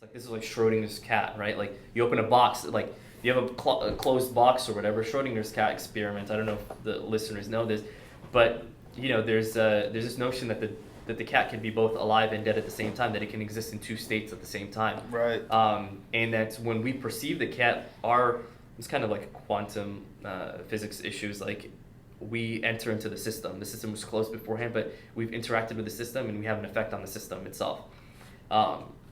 Like this is like Schrodinger's cat, right? Like you open a box, like you have a closed box or whatever. Schrodinger's cat experiment. I don't know if the listeners know this, but there's this notion that the cat can be both alive and dead at the same time. That it can exist in two states at the same time. Right. And that when we perceive the cat, it's kind of like quantum physics issues. Like we enter into the system. The system was closed beforehand, but we've interacted with the system and we have an effect on the system itself.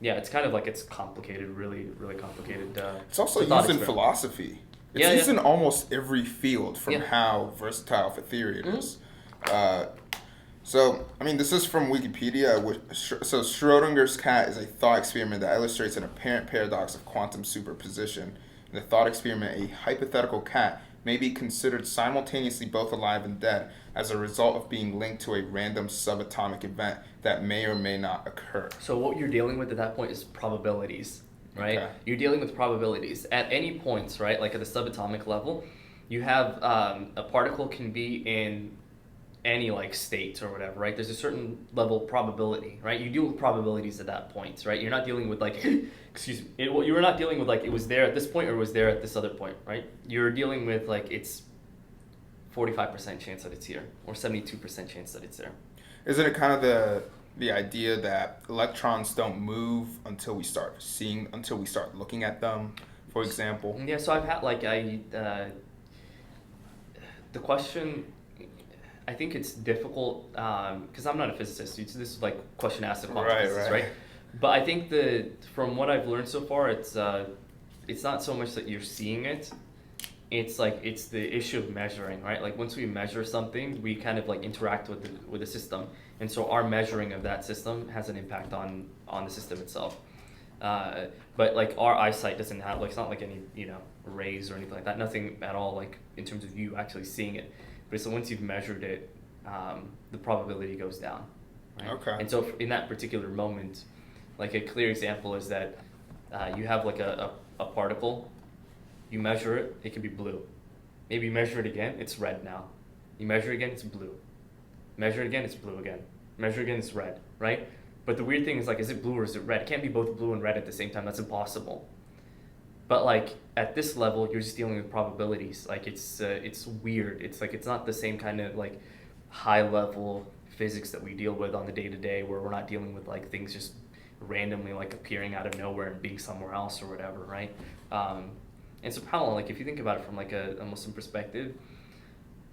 It's kind of like it's complicated, really, really complicated. It's also used in philosophy. It's used in almost every field from how versatile for theory it is. So, this is from Wikipedia. So, Schrodinger's cat is a thought experiment that illustrates an apparent paradox of quantum superposition. In the thought experiment, a hypothetical cat may be considered simultaneously both alive and dead as a result of being linked to a random subatomic event that may or may not occur. So what you're dealing with at that point is probabilities, right? Okay. You're dealing with probabilities. At any points, right, like at the subatomic level, you have a particle can be in any like state or whatever, right? There's a certain level of probability, right? You deal with probabilities at that point, right? You're not dealing with like, you were not dealing with like it was there at this point or it was there at this other point, right? You're dealing with like it's 45% chance that it's here or 72% chance that it's there. Isn't it kind of the idea that electrons don't move until we start looking at them, for example? Yeah, so I've had like the question. I think it's difficult because I'm not a physicist. This is like question asked of quantum physicists, right? But I think from what I've learned so far, it's not so much that you're seeing it. It's the issue of measuring, right? Like once we measure something, we kind of like interact with the system, and so our measuring of that system has an impact on the system itself. But like our eyesight doesn't have it's not like any rays or anything like that. Nothing at all like in terms of you actually seeing it. But so once you've measured it, the probability goes down. Right? Okay. And so in that particular moment, like a clear example is that you have like a particle. You measure it, it can be blue. Maybe you measure it again, it's red now. You measure it again, it's blue. Measure it again, it's blue again. Measure it again, it's red, right? But the weird thing is is it blue or is it red? It can't be both blue and red at the same time. That's impossible. But like at this level, you're just dealing with probabilities. Like it's weird. It's not the same kind of like high level physics that we deal with on the day to day, where we're not dealing with like things just randomly like appearing out of nowhere and being somewhere else or whatever, right? And subhanAllah, like if you think about it from like a Muslim perspective,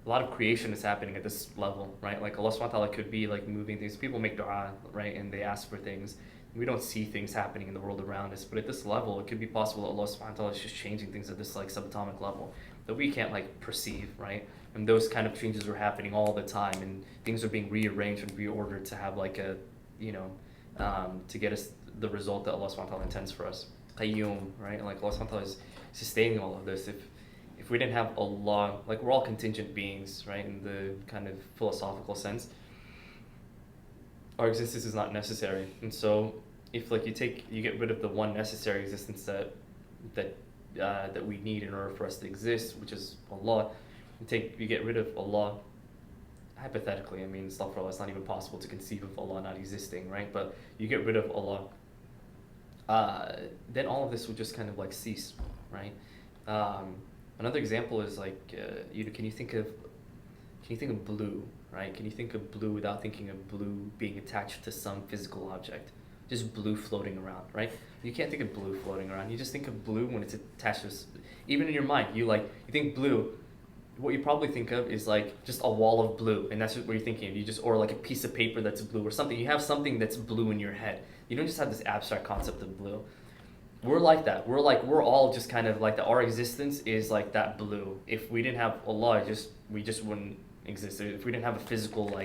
a lot of creation is happening at this level, right? Like Allah subhanahu wa ta'ala could be like moving things. People make dua, right? And they ask for things. We don't see things happening in the world around us, but at this level, it could be possible that Allah subhanahu wa ta'ala is just changing things at this like subatomic level that we can't like perceive, right? And those kind of changes are happening all the time, and things are being rearranged and reordered to have like a, to get us the result that Allah subhanahu wa ta'ala intends for us. Qayyum, right? Like Allah subhanahu wa ta'ala is sustaining all of this. If we didn't have Allah, like we're all contingent beings, right? In the kind of philosophical sense, our existence is not necessary. And so if like you get rid of the one necessary existence that we need in order for us to exist, which is Allah, you get rid of Allah. Hypothetically, astaghfirullah, it's not even possible to conceive of Allah not existing, right? But you get rid of Allah, then all of this would just kind of like cease, right? Another example is like, can you think of blue, right? Can you think of blue without thinking of blue being attached to some physical object? Just blue floating around, right? You can't think of blue floating around. You just think of blue when it's attached to, even in your mind, you think blue. What you probably think of is like just a wall of blue, and that's what you're thinking of. Or like a piece of paper that's blue or something. You have something that's blue in your head. You don't just have this abstract concept of blue. We're like that. We're all just kind of like that. Our existence is like that blue. If we didn't have Allah, we just wouldn't exist. If we didn't have a physical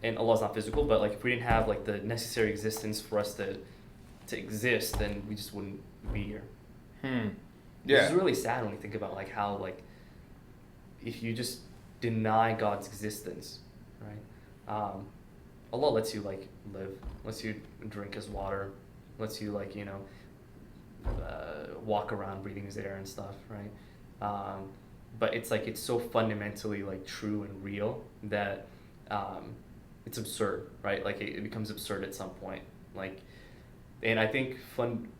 and Allah's not physical, but like if we didn't have like the necessary existence for us to exist, then we just wouldn't be here. Yeah. It's really sad when you think about like how like if you just deny God's existence, right? Allah lets you like live, lets you drink His water, lets you walk around breathing His air and stuff, right? But it's so fundamentally like true and real that it's absurd, right? Like it becomes absurd at some point. Like And I think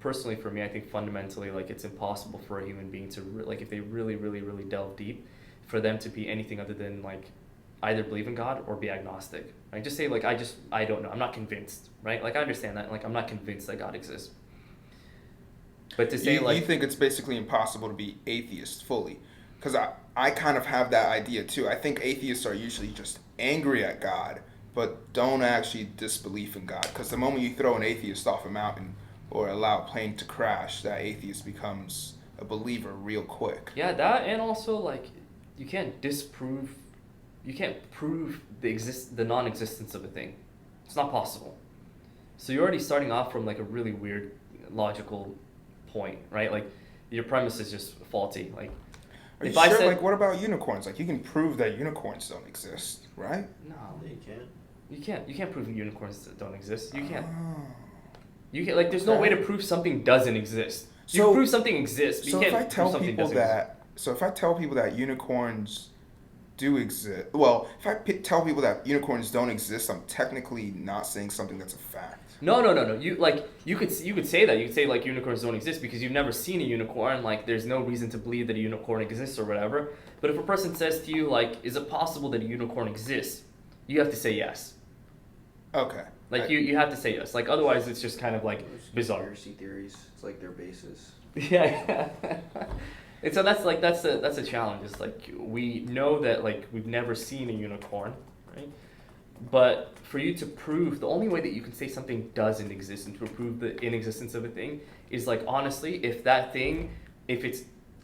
personally for me, I think fundamentally like it's impossible for a human being to like if they really really really delve deep, for them to be anything other than like either believe in God or be agnostic. Like just say like I don't know, I'm not convinced, right? Like I understand that, like I'm not convinced that God exists. But to say you think it's basically impossible to be atheist fully, because I kind of have that idea too. I think atheists are usually just angry at God, but don't actually disbelief in God. Because the moment you throw an atheist off a mountain or allow a plane to crash, that atheist becomes a believer real quick. Yeah, that, and also like you can't prove the non-existence of a thing. It's not possible. So you're already starting off from like a really weird logical point, right? Like your premise is just faulty. Like Are you if I sure? said, Like, what about unicorns? Like, you can prove that unicorns don't exist, right? no, You can't. you can't prove unicorns don't exist. You can't. Oh. You can't, like there's no way to prove something doesn't exist. You So- can prove something exists, but So you if can't I prove tell something people doesn't exist. if I tell people that unicorns do exist, well, if I tell people that unicorns don't exist, I'm technically not saying something that's a fact. No. You could say that. You could say like unicorns don't exist because you've never seen a unicorn. Like there's no reason to believe that a unicorn exists or whatever. But if a person says to you like, "Is it possible that a unicorn exists?" You have to say yes. Okay. Like you have to say yes. Like otherwise, it's just kind of like bizarre. Conspiracy theories. It's like their basis. Yeah. And so that's a challenge. It's like we know that like we've never seen a unicorn, right? But for you to prove, the only way that you can say something doesn't exist and to prove the inexistence of a thing is like honestly, if it's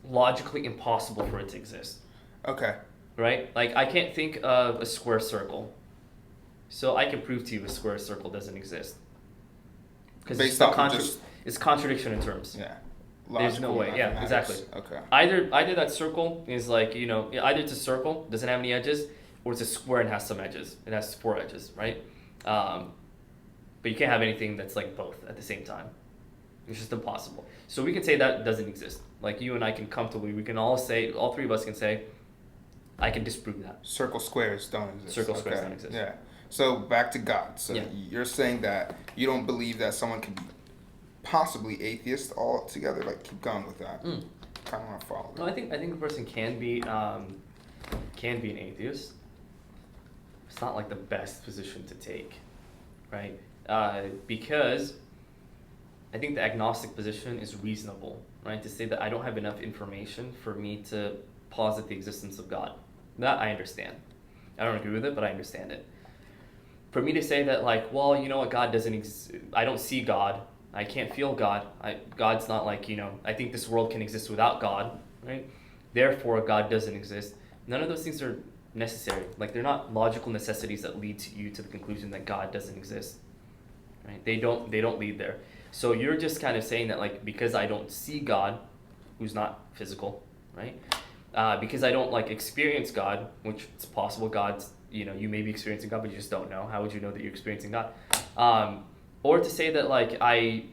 logically impossible for it to exist, Okay. right? Like I can't think of a square circle, so I can prove to you a square circle doesn't exist because Based off of just it's contradiction in terms. yeah. There's no way. Yeah, mathematics. exactly. Okay. Either that circle is like, either it's a circle, doesn't have any edges, or it's a square and has some edges. It has 4 edges, right? But you can't have anything that's like both at the same time. It's just impossible. So we can say that doesn't exist. Like you and I can comfortably, we can all 3 of us can say, I can disprove that. Circle squares don't exist. Circle squares don't exist. Yeah. So back to God. So Yeah. you're saying that you don't believe that someone can be possibly atheist altogether. Like, keep going with that. Kind of want to follow. No, I think a person can be an atheist. It's not like the best position to take, right? Because I think the agnostic position is reasonable, right? To say that I don't have enough information for me to posit the existence of God. That I understand. I don't agree with it, but I understand it. For me to say that like, well, you know what, God doesn't exist. I don't see God. I can't feel God. God's not like, I think this world can exist without God, right? Therefore, God doesn't exist. None of those things are necessary. Like, they're not logical necessities that lead to you to the conclusion that God doesn't exist, right? They don't lead there. So you're just kind of saying that, like, because I don't see God, who's not physical, right? Because I don't, like, experience God, which it's possible God's, you may be experiencing God, but you just don't know. How would you know that you're experiencing God? Or to say that like I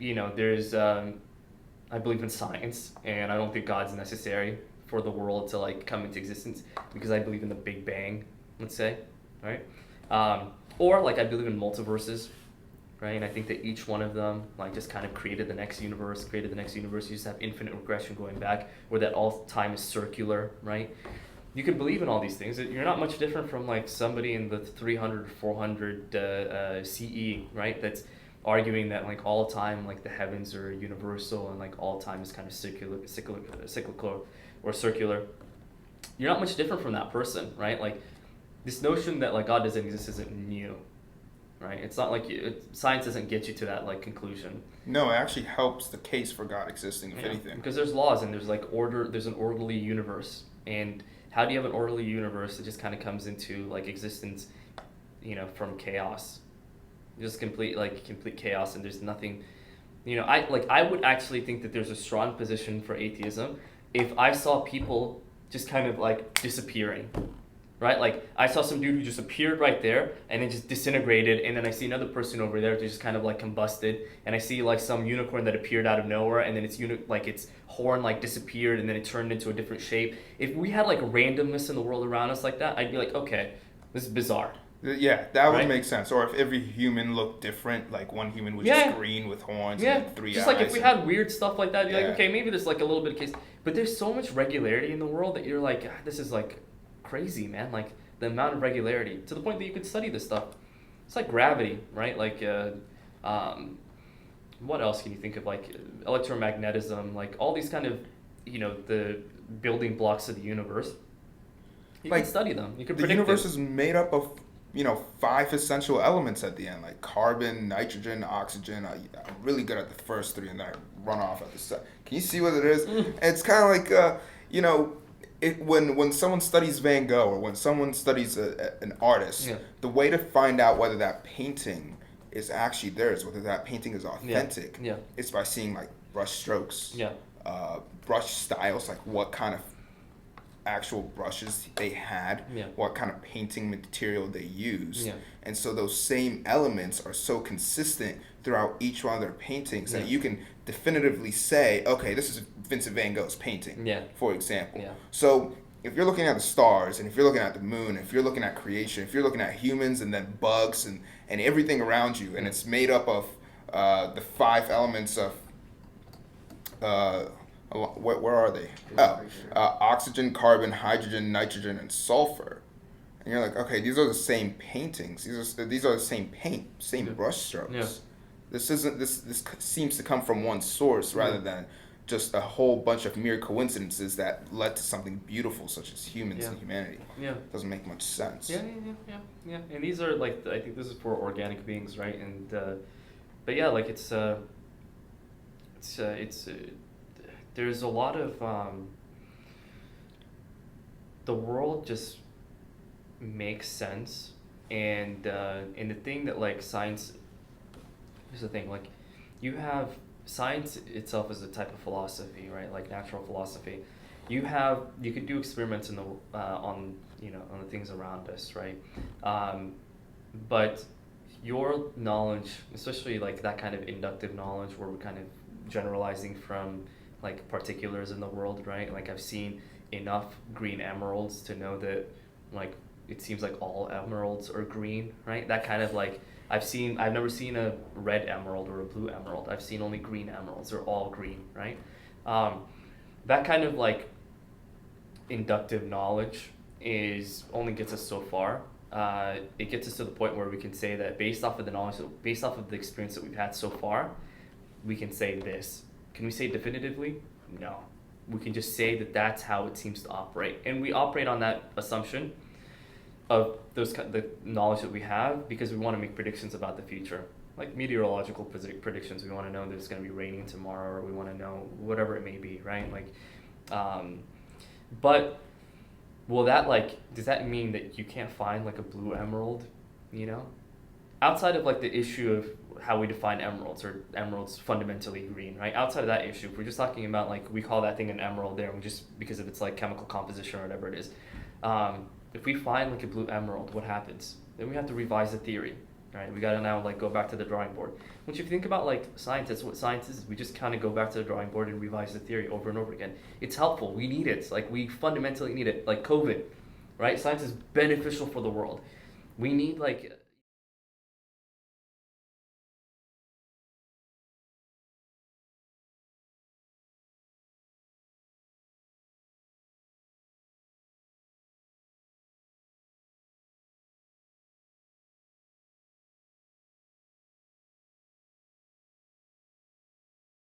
believe in science and I don't think God's necessary for the world to like come into existence because I believe in the Big Bang, let's say, right? Or like I believe in multiverses, right? And I think that each one of them like just kind of created the next universe. You just have infinite regression going back, or that all time is circular, right? You can believe in all these things. You're not much different from like somebody in the 300, 400 CE, right? That's arguing that like all time, like the heavens are universal and like all time is kind of cyclical or circular. You're not much different from that person, right? Like this notion that like God doesn't exist isn't new, right? It's not like science doesn't get you to that like conclusion. No, it actually helps the case for God existing, if anything. Because there's laws and there's like order. There's an orderly universe, and how do you have an orderly universe that just kind of comes into like existence, from chaos? Just complete chaos, and there's nothing, I would actually think that there's a strong position for atheism if I saw people just kind of like disappearing, right? Like I saw some dude who just appeared right there and then just disintegrated, and then I see another person over there that just kind of like combusted, and I see like some unicorn that appeared out of nowhere, and then its horn like disappeared, and then it turned into a different shape. If we had like randomness in the world around us like that, I'd be like, okay, this is bizarre. Yeah, that would Right? make sense. Or if every human looked different, like one human was Yeah. just green with horns Yeah, and then three just eyes. like if we had weird stuff like that, you're Yeah. like, okay, maybe there's like a little bit of case, but there's so much regularity in the world that you're like, this is like crazy, man. Like the amount of regularity to the point that you could study this stuff. It's like gravity, right? Like, what else can you think of? Like electromagnetism, like all these kind of, the building blocks of the universe. You Like, can study them. You can the predict universe it. is made up of 5 essential elements at the end, like carbon, nitrogen, oxygen. I'm really good at the first three, and then I run off at the second. Can you see what it is? It's kind of like when someone studies Van Gogh or when someone studies an artist, Yeah. the way to find out whether that painting is actually theirs, whether that painting is authentic, Yeah. is by seeing like brush strokes, Yeah. brush styles, like what kind of actual brushes they had, Yeah. what kind of painting material they used. Yeah. And so those same elements are so consistent throughout each one of their paintings that you can definitively say, okay, this is Vincent Van Gogh's painting, Yeah. for example. Yeah. So if you're looking at the stars, and if you're looking at the moon, if you're looking at creation, if you're looking at humans and then bugs and everything around you, and it's made up of the 5 elements of where are they? Oxygen, carbon, hydrogen, nitrogen, and sulfur. And you're like, okay, these are the same paintings. These are the same paint, same brush strokes. Yeah. This seems to come from one source rather than just a whole bunch of mere coincidences that led to something beautiful, such as humans and humanity. Yeah. Doesn't make much sense. Yeah. And these are like, I think this is for organic beings, right? And but yeah, like it's there's a lot of the world just makes sense, and the thing that like science. Here's the thing, like you have science itself is a type of philosophy, right? Like natural philosophy. You could do experiments in the on the things around us, right? But your knowledge, especially like that kind of inductive knowledge where we're kind of generalizing from like particulars in the world, right? Like I've seen enough green emeralds to know that like it seems like all emeralds are green, right? That kind of like I've never seen a red emerald or a blue emerald. I've seen only green emeralds. They're all green, right? That kind of like inductive knowledge only gets us so far. It gets us to the point where we can say that based off of the knowledge, based off of the experience that we've had so far, we can say this. Can we say definitively? No. We can just say that that's how it seems to operate. And we operate on that assumption of the knowledge that we have because we want to make predictions about the future. Like meteorological predictions, we want to know that it's going to be raining tomorrow, or we want to know whatever it may be, right? Like, but does that mean that you can't find like a blue emerald, outside of like the issue of how we define emeralds, or emeralds fundamentally green, right? Outside of that issue, if we're just talking about like we call that thing an emerald there, just because of its like chemical composition or whatever it is. If we find like a blue emerald, what happens? Then we have to revise the theory, right? We gotta now like go back to the drawing board. Once you think about like science, that's what science is. We just kind of go back to the drawing board and revise the theory over and over again. It's helpful. We need it. Like we fundamentally need it. Like COVID, right? Science is beneficial for the world. We need like